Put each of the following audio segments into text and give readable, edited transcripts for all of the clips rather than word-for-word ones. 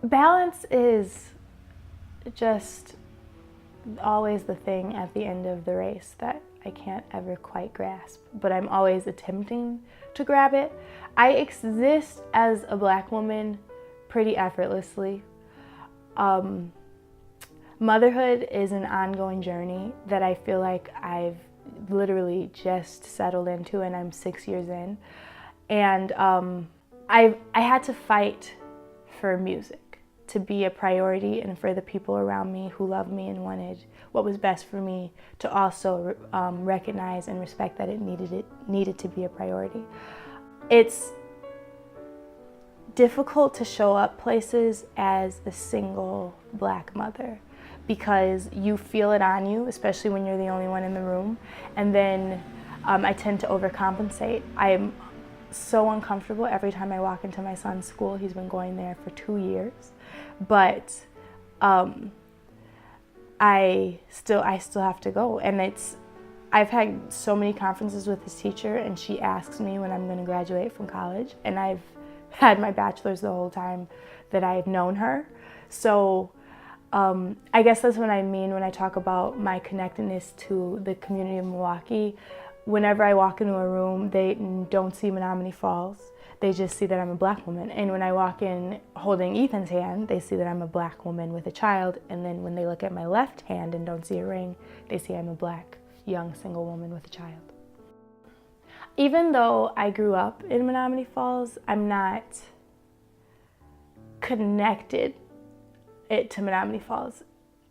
Balance is just always the thing at the end of the race that I can't ever quite grasp, but I'm always attempting to grab it. I exist as a Black woman pretty effortlessly. Motherhood is an ongoing journey that I feel like I've literally just settled into, and I'm 6 years in. And I had to fight for music to be a priority, and for the people around me who loved me and wanted what was best for me to also recognize and respect that it needed to be a priority. It's difficult to show up places as a single Black mother because you feel it on you, especially when you're the only one in the room. And then I tend to overcompensate. I'm so uncomfortable every time I walk into my son's school. He's been going there for 2 years, but I still have to go. And I've had so many conferences with his teacher, and she asks me when I'm going to graduate from college, and I've had my bachelor's the whole time that I've known her. So I guess that's what I mean when I talk about my connectedness to the community of Milwaukee. Whenever I walk into a room, they don't see Menominee Falls. They just see that I'm a Black woman. And when I walk in holding Ethan's hand, they see that I'm a Black woman with a child. And then when they look at my left hand and don't see a ring, they see I'm a Black young single woman with a child. Even though I grew up in Menominee Falls, I'm not connected to Menominee Falls.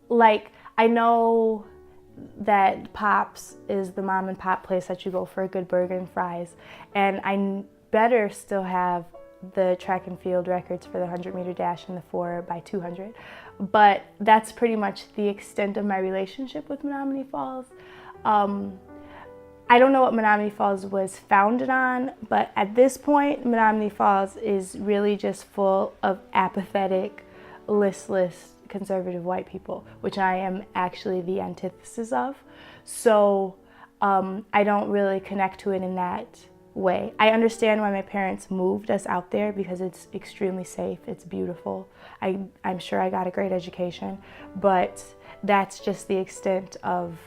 Like, I know that Pops is the mom and pop place that you go for a good burger and fries, and I better still have the track and field records for the 100-meter dash and the 4x200, but that's pretty much the extent of my relationship with Menominee Falls. I don't know what Menominee Falls was founded on, but at this point, Menominee Falls is really just full of apathetic, listless, conservative white people, which I am actually the antithesis of. So I don't really connect to it in that way. I understand why my parents moved us out there because it's extremely safe, it's beautiful. I'm sure I got a great education, but that's just the extent of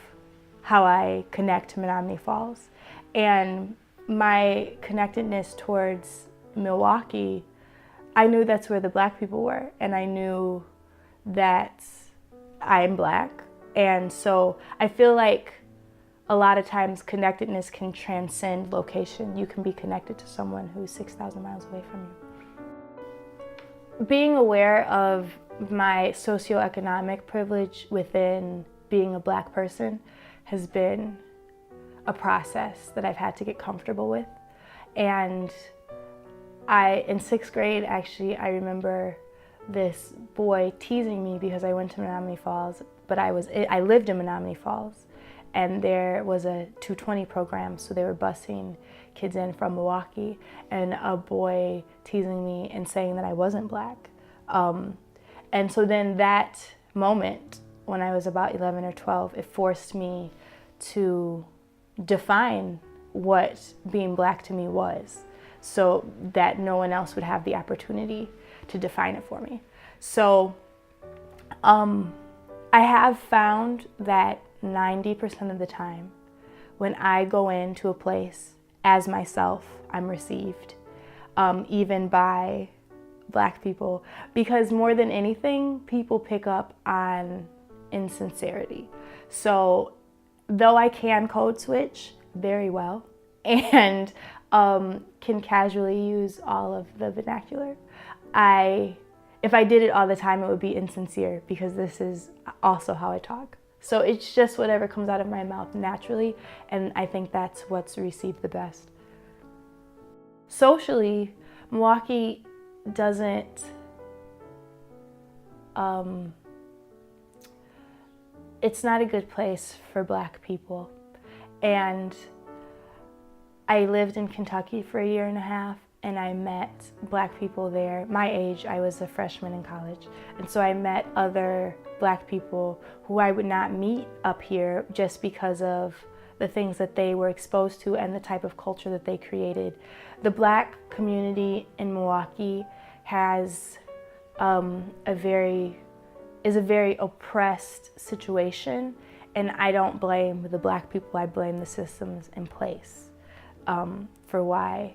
how I connect to Menominee Falls. And my connectedness towards Milwaukee, I knew that's where the Black people were, and I knew that I'm Black. And so I feel like a lot of times connectedness can transcend location. You can be connected to someone who's 6,000 miles away from you. Being aware of my socioeconomic privilege within being a Black person has been a process that I've had to get comfortable with. And in 6th grade, actually, I remember this boy teasing me because I went to Menominee Falls, but I lived in Menominee Falls, and there was a 220 program, so they were busing kids in from Milwaukee, and a boy teasing me and saying that I wasn't Black. And so then that moment, when I was about 11 or 12, it forced me to define what being Black to me was, so that no one else would have the opportunity to define it for me. So I have found that 90% of the time when I go into a place as myself, I'm received, even by Black people, because more than anything, people pick up on insincerity. So though I can code switch very well and can casually use all of the vernacular, if I did it all the time, it would be insincere, because this is also how I talk. So it's just whatever comes out of my mouth naturally, and I think that's what's received the best. Socially, Milwaukee doesn't, it's not a good place for Black people. And I lived in Kentucky for 1.5 years, and I met Black people there. My age, I was a freshman in college. And so I met other Black people who I would not meet up here just because of the things that they were exposed to and the type of culture that they created. The Black community in Milwaukee has a very oppressed situation, and I don't blame the Black people. I blame the systems in place for why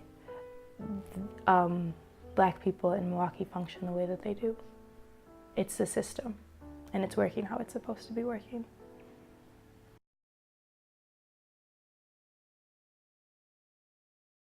Black people in Milwaukee function the way that they do. It's the system, and it's working how it's supposed to be working.